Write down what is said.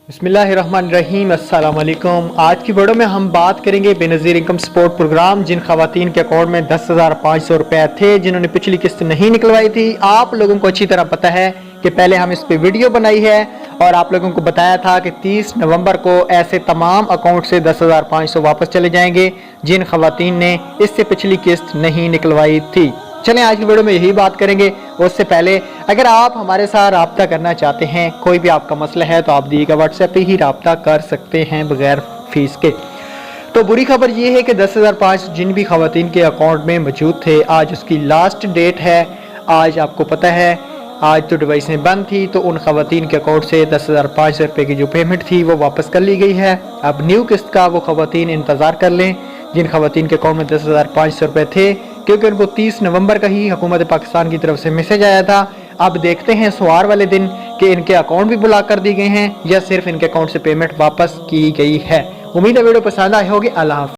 बिस्मिल्लाहिर्रहमानिर्रहीम। अस्सलाम वालेकुम। आज की वीडियो में हम बात करेंगे बेनज़ीर इनकम सपोर्ट प्रोग्राम जिन खवातीन के अकाउंट में 10,500 रुपए थे, जिन्होंने पिछली किस्त नहीं निकलवाई थी। आप लोगों को अच्छी तरह पता है कि पहले हम इस पे वीडियो बनाई है और आप लोगों को बताया था कि 30 नवंबर को ऐसे तमाम अकाउंट से 10,500 वापस चले जाएंगे जिन खवातीन ने इससे पिछली किस्त नहीं निकलवाई थी। चलें आज की वीडियो में यही बात करेंगे। उससे पहले अगर आप हमारे साथ रब्ता करना चाहते हैं, कोई भी आपका मसला है, तो आप दिए गए व्हाट्सएप पे ही रब्ता कर सकते हैं बगैर फीस के। तो बुरी खबर ये है कि 10,500 जिन भी खवातीन के अकाउंट में मौजूद थे, आज उसकी लास्ट डेट है। आज आपको पता है आज तो डिवाइसें बंद थी, तो उन खवातीन के अकाउंट से 10,500 रुपये की जो पेमेंट थी वो वापस कर ली गई है। अब न्यू किस्त का वो खवातीन इंतज़ार कर लें जिन खवातीन के अकाउंट में 10,500 रुपये थे, क्योंकि उनको 30 नवंबर का ही हुकूमत पाकिस्तान की तरफ से मैसेज आया था। अब देखते हैं सोमवार वाले दिन कि इनके अकाउंट भी ब्लॉक कर दिए गए हैं या सिर्फ इनके अकाउंट से पेमेंट वापस की गई है। उम्मीद है वीडियो पसंद आई होगी। अल्लाह हाफ़िज़।